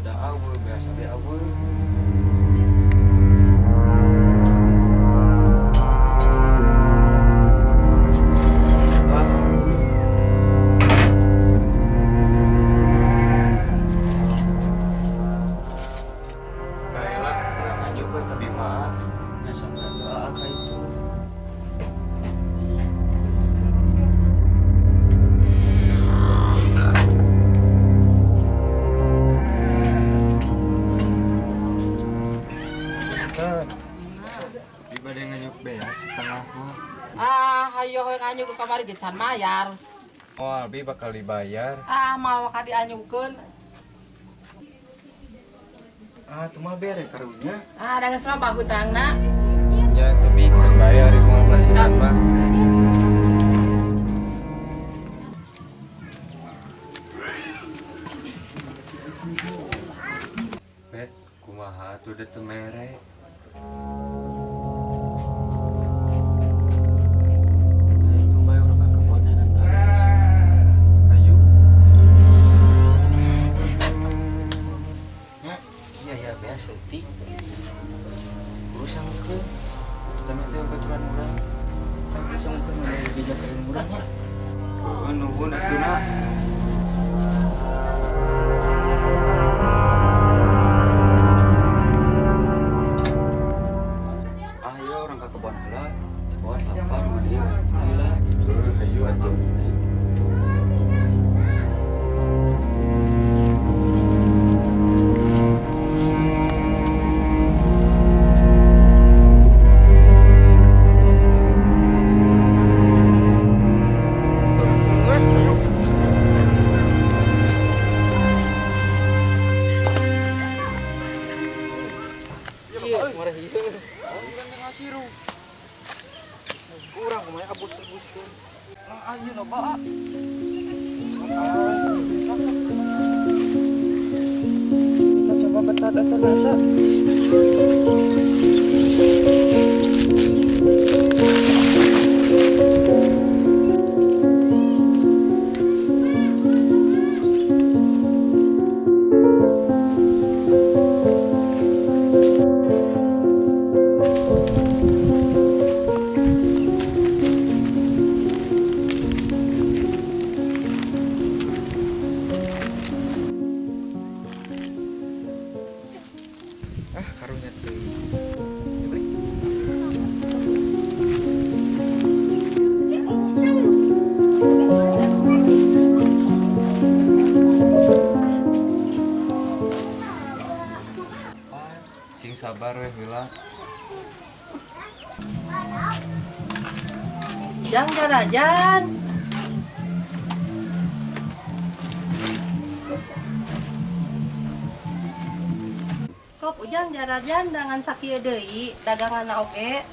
udah awal biasa be awal. Baiklah, kurang aja gue ke Bimaan. Nggak sampai doa kayak itu. Dibanding nganyuk beas setengah mah. Hayo yang anyuk ke kamari gecan mayar. Oh, Albi bakal dibayar. Mau ka dianyukeun. Tuh mah bere karunya. Da geus mah bagutangna. Ya, tapi kan bayar 15 juta mah. Bet, kumaha tuh udah tuh mere. Setik urusan ke kami teh baturan urang kan bisa mungkin lebih bijak dari murahnya nuhun astuna ayo orang ke kebon heula kebon lapar mah dia gila ayo atuh kurang kumanya abus-abus tuh. Ayo no Pak. Kita coba betat atau nada. Karunya tuh. Sing sabar weh heula. Jang jarajan. Kok ujang jarajan dengan sakieu deui daganganna oge.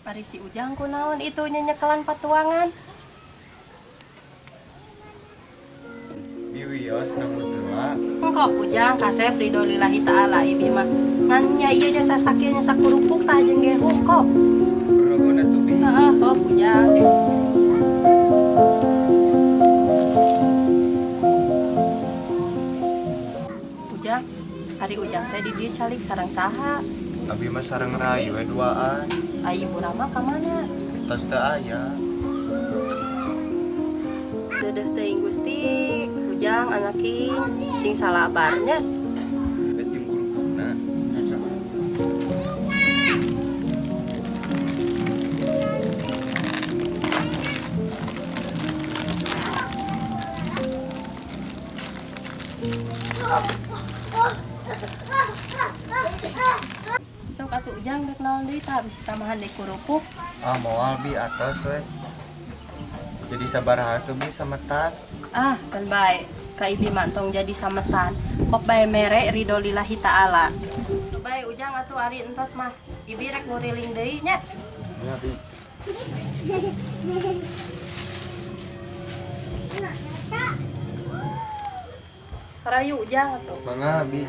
Ari si ujang kunaon itu nyenyekelan patuangan. Biwios namun teula. Engkau ujang kasep ridho lillahi ta'ala ibi mah. Ngan nya ieu jasa sakieu nya sakurupuk tah jeung ge kok. Nuhun atuh bi. Heeh, kok ujang. Ujang, hari ujang teh di dieu calik sareng saha? Abi mah sareng rayu we duaan. Ai ibu Rama ka mana? Tos teu aya. Dedeh teuing Gusti, ujang anak king sing salabarnya. Bet tim kurupukna. Sok atuh ujang dek naon deui tah bisi tambahan deui kurupuk. Moal bi atos we. Jadi sabaraha tuh bi sametan. Kan bae. Ka ibi mantong jadi sametan. Kok bae mere ridho lillahi ta'ala. Bae ujang atuh ari entos mah. Ibi rek nguriling deui nya. Ya bi. Rayu ujang atuh. Mangga bi.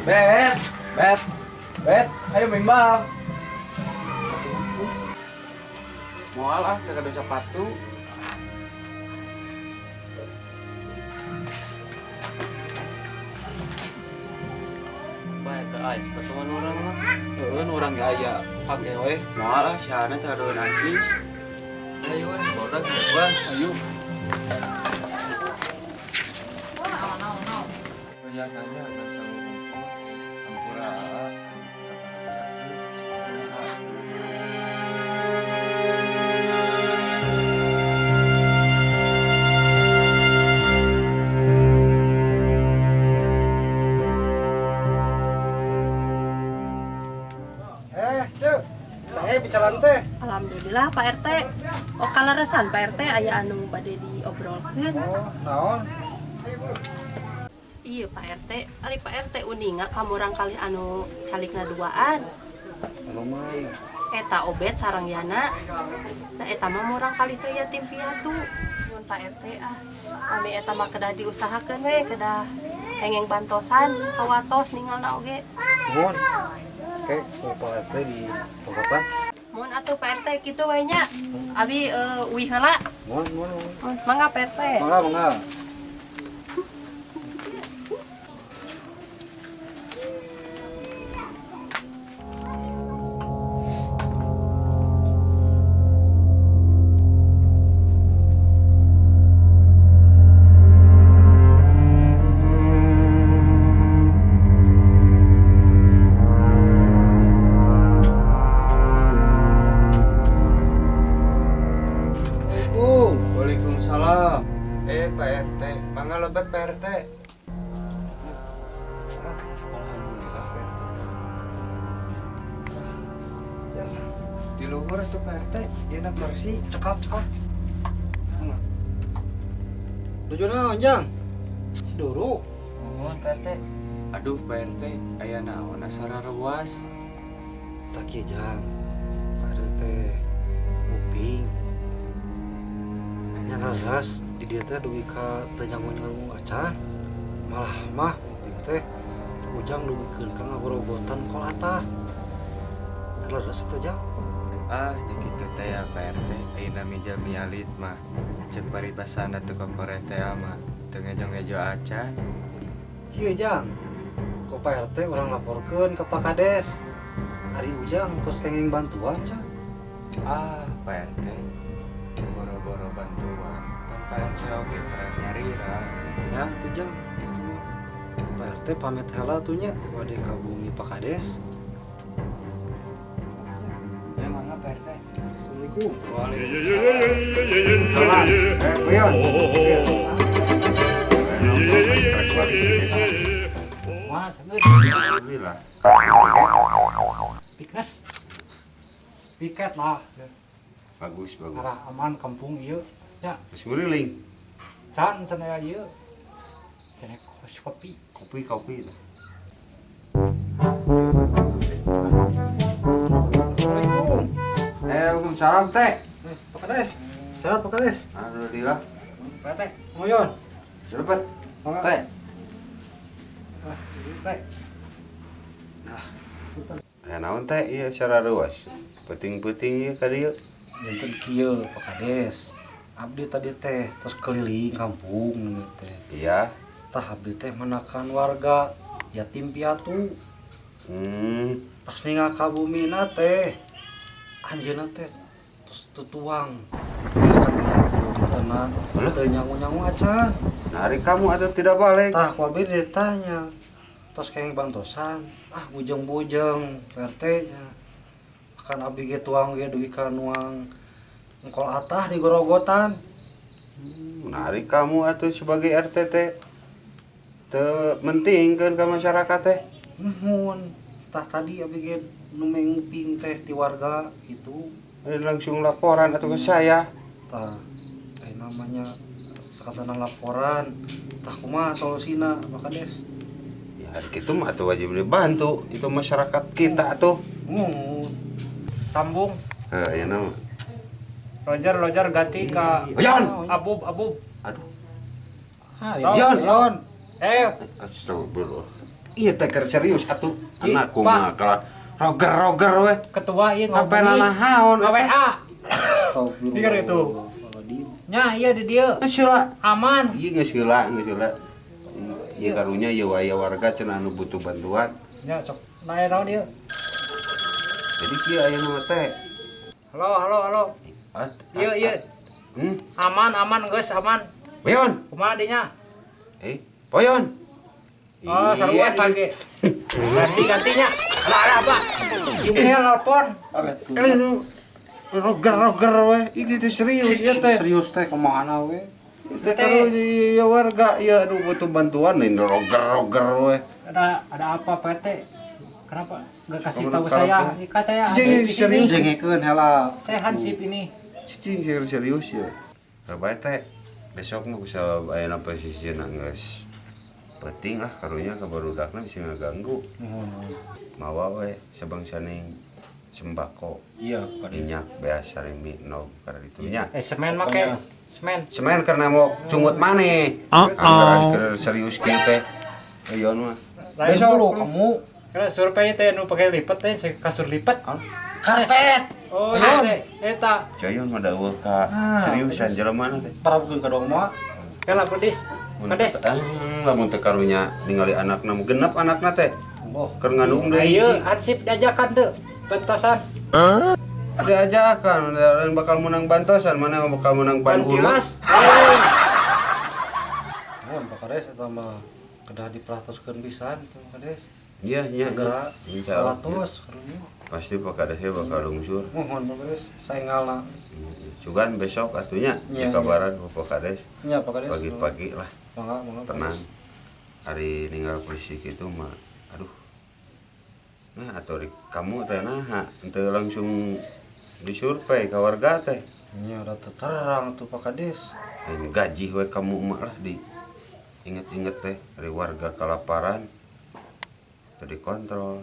Bet, bet, bet, ayo bimbang. Moal ah, cek ada sepatu. Baik ke aja, pertemuan orang mah. Orang gaya pakai we. Moal ah, siana cek ada nansis. Ayo, borak gua. Ayo. Ya nanya langsung ampura. Cuk, saya bicara teh. Alhamdulillah Pak RT. Oh kaleresan Pak RT aya anu bade diobrolkeun. Oh, naon? Iya Pak RT, ari Pak RT uninga kamurang kali anu kalikna duaan. Lumayan. Eta obet sareng Yana. Nah eta mah murang kali teh yatim piatu. Mun Pak RT ah, kami eta mah kedah diusahakeun we, kedah kengeng bantosan, kawatos ninggalna oge. Mohon. Oke, Pak RT di apa? Mun atuh Pak RT kitu we nya. Abi uwi heula. Mohon. Mun mangga Pak RT. Mangga. Waalaikumsalam. Pak RT, mangga lebet Pak RT. Alhamdulillah Pak RT. Di luhur tuh Pak RT, dia nak bersih. Cekap. Tujuh naon, Jang? Si Doro. Mohon Pak RT. Aduh Pak RT, aya naon asara rewas. Tak kieu, Jang. Pak RT kuping. Nya laras di dieu teh dugi ka teu nyangu-nyangu acan. Malah mah kuping teh ujang dugikeun ka ngagorogotan kolata. Nya laras teh, Jang. Ah, nya kitu teh ya Pak RT. Ayeuna mija mialit mah. Cek paribasana teu kokore teh mah. Teu ngejo-ngejo acan. Iya Jang, kok Pak RT orang laporkan ke Pak Kades. Hari ujang terus kenging bantuan Jang. Ah, Pak RT. Boro-boro bantuan. Kan Pak RT oge teu nyarira. Ya tuh Jang, itu mah. Pak RT pamit heula tuh nya wade ka bumi Pak Kades. Ya mangga Pak RT. Assalamualaikum. Waalaikumsalam. Salam. Peon. Mas, Alhamdulillah. piknes. Piket lah. Bagus. Arah aman kampung ieu. Ya, Geus ngeuliling. can cenah ieu. Cenah kopi. Kopi lah. Assalamualaikum. Waalaikumsalam teh. Pak Kades. Sehat Pak Kades. Alhamdulillah. Pak teh, Moyon. Cepet. Mangga. Teh. teh. Naon teh ieu secara ruas. Penting-penting ieu ka dieu. Janten kieu Pak Kades. Abdi tadi teh terus keliling kampung namanya teh. Iya. Tah abdi teh menakan warga yatim piatu. Pas ninggal ka bumina teh anjeunna teh terus tutuang. Kan piatu di tanah. Teu nyangu-nyangu acan. Hari kamu atau tidak balik? Tah ku abdi ditanya. Terus kenging bantosan, bujeng-bujeng RT nya. Akan abdi ge tuang ge dugi ka nuang engkol atah di gorogotan. Hari kamu atau sebagai RT teh teu mentingkeun ka masyarakat teh. Nuhun. Tah tadi abdi ge nu menguping teh ti warga itu. Langsung laporan atau ke saya. Tah teh namanya sakatana laporan. Tah kumaha solusina Pak Kades? Ya hari kitu mah atuh wajib dibantu. Itu masyarakat kita tuh. Nuhun. Sambung. Ya nama. Roger ganti ka Yon. Abub. Aduh. Ah, Yon. Yon. Eh, Astagfirullah. Iya teh keur serius atuh. Ih, Anakku Pak. mah kalah roger we. Ketua ieu Apa ngomong naon eta? WA. Astagfirullah. Dengar itu. Astagfirullahaladzim. Nya iya di dieu. Geus heula. Aman. Iya geus heula. Ieu karunya ieu aya warga cenah anu butuh bantuan. Nya sok nae naon dieu. Jadi kieu aya nu teh. Halo. Iya. Aman geus aman. Poyon. Kumaha dinya? Poyon. Oh, sarua Iya, di ganti-gantinya. Ada apa? Email telepon. Kali nu roger we. Ini teh serius ieu teh. Serius teh kemana we? Teh karunya ieu warga ieu anu butuh bantuan ini roger we. Ada apa PT? Kenapa nggak kasih Kamu tahu nak saya? apa? Ika saya ada Serius, di sini. serius. Jengekeun heula. Saya hansip ini. Cicing serius ya. Bae teh besok mah bisa ayeuna posisina geus penting lah karunya ka barudakna bisa ngaganggu. Mawa we sabangsa ning sembako. Iya, Pak Des. Minyak beas sarimi no kada ditunya. Semen Pokoknya. make. Semen. Semen karena mau cungut maneh. Anggaran keur serius kieu teh. Ayeuna mah. Besok dulu kamu. Karena survei teh nu pakai lipat teh kasur lipat. Karpet. Oh, iya teh. Eta. Jayon mah daeuh ka seriusan jelema teh. Parabkeun ka dong mah. Kala pedis. Pedes. Lamun teh karunya ningali anakna mah genep anakna teh. Oh, Keur ngandung deui. Ayo hansip diajakan teu. Pentosan. Diajakan dan bakal menang bantosan mana bakal menang ban hulu. Bantilas. mohon Pak Kades eta mah kedah diperatoskeun pisan itu Pak Kades. Iya Segera insyaallah. palatos karunya. Pasti Pak Kades bakal lungsur. Mohon Pak Kades saengalna. Sugan besok atunya Iya, kabaran Pak Kades. Nya Pak Kades. Pagi-pagi lah Mangga Pak tenang. Kades. Hari ninggal polisi itu mah aduh. Nah atau di kamu teh naha teu langsung disurvei ka warga teh. Nya ada terang tuh Pak Kades. Lain gaji we kamu mah lah di inget-inget teh dari warga kelaparan teu dikontrol.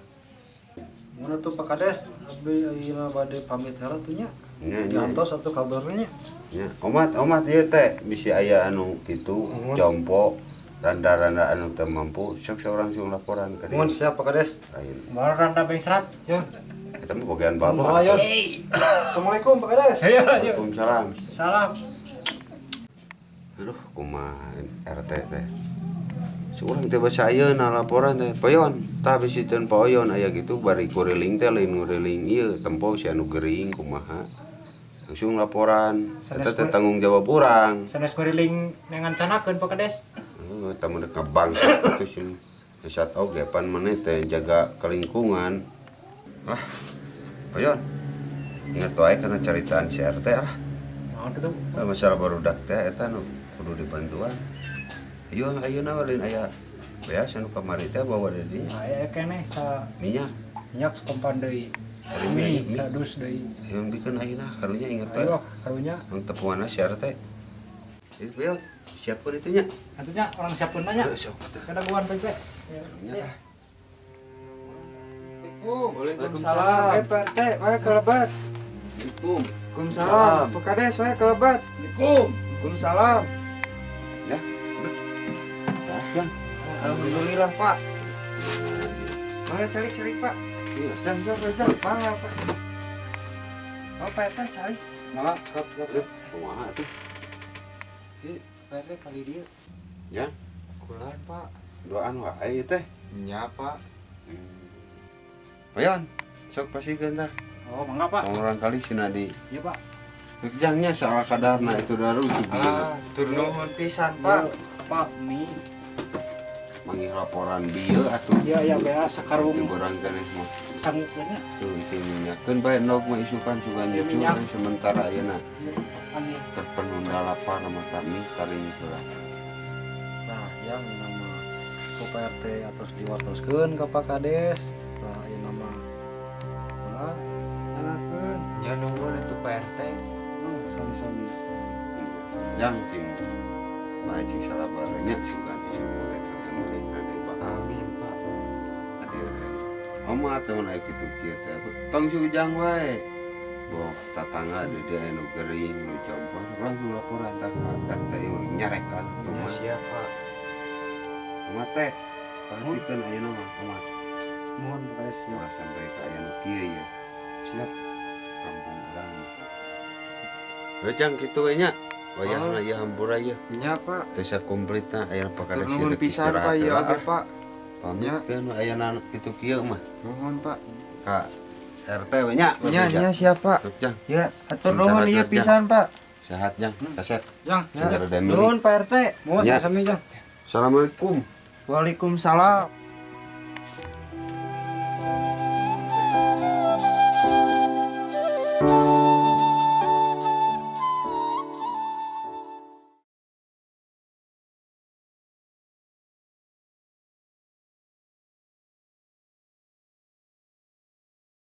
Mana tuh Pak Kades? Abdi ayeuna bade pamit heula tuh nya. Nya, nya. Diantos satu kabarnya nya. Ya, omat ieu teh bisi aya anu kitu jompo randa-randa anu teu mampu sok langsung laporan ka Mohon dieu. siap Pak Kades. Lain Baru randa beng serat. Ya. kita mah bogaan Bapak bapak. ayo. Assalamualaikum Pak Kades. Ayo. Waalaikumsalam. Salam. Aduh, kumaha RT teh. Surang teh basa ayeuna laporan teh. Poyon, tah bisiteun poyon aya gitu bari kuriling teh lain nguriling ieu tempo si anu gering kumaha. Langsung laporan. Eta teh tanggung jawab urang. Sanes kuriling nengancanakeun Pak Kades. Eta mah dek bangsa atuh sih. Esat oge pan maneh teh jaga kelingkungan. Lah, Poyon. Ingat wae kana caritaan si RT lah. Naon tuh? Masalah barudak teh eta nu kudu dibantuan. Ayeuna lain aya beas anu kamari teh bawa di dinya. Aya keneh sa Minyak minyak sekompan deui. mie. Mie sadus deui. yang bikin ayeuna karunya inget wae. Ayo karunya. Ang tepuanna si RT. Itu Poyon, siapkeun itunya. Atunya orang siapkeun nanya. Sok atuh. Kada guan pepe. Nya. Waalaikumsalam. Pak RT, wae kelebat. Waalaikumsalam. Pak Kades, wae kelebat. Waalaikumsalam. Ya. Sayang. Alhamdulillah, Pak. Mangga calik-calik, Pak. Iya, Jang, Mangga, Pak. Oh, Pak RT calik. Mangga cekap. Kumaha atuh? Di Pak RT kali dia. Ya, Kulan, Pak. doaan wae teh. Nya, Pak. Poyon, sok pasikeun tah. Oh, mangga Pak. Orang kali sina di Iya Pak. Jangnya salah kadarna itu daru juga. Tur nuhun pisan, Pak. Pak mie. Manggih laporan dia atuh. Iya bea sakarung Itu barang keneh mah. sangukeunnya. Tuh itu minyakkeun bae endog mah isukan sugan Iya, nyucur minyak. sementara ayeuna Amin. terpenunda lapar sama tami taring heula. Nah, yang nama ku Pak RT atos diwartoskeun ka Pak Kades. Nah, ieu nama nah, enakeun. Nya nuhun atuh Pak RT. Sami-sami. Jang sing bae sing salah barenya sugan isu boleh mulai ada Pak. Amin, Pak. Adir. Oma teman aya kitu kieu teh. Tong si ujang wae. Boh tatangga di dia anu gering nu coba langsung laporan tah Pak RT yang nyarekan Nya rumah. siap, Pak. Rumah teh perhatikan ayeuna mah amat. Mohon kepada siap. Ulah sampai ka aya nu kieu ya. Siap. Kampung urang. Wejang kitu we nya. Wayahna ieu hampura ieu. Nya Pak. Teu sakomplitna aya pakada Nuhun pisan Pak ieu oge Pak. Pamitkeun ayeuna kitu kieu mah. Nuhun Pak. Ka RT we nya. Nya siap Pak. Jang. Ya, atur Sing nuhun sarat ieu Jang. pisan Pak. Sehat jang. Kaset. Jang, Saudara Demili. nuhun Pak RT. Mohon Ya. sami Jang. Assalamualaikum. Waalaikumsalam.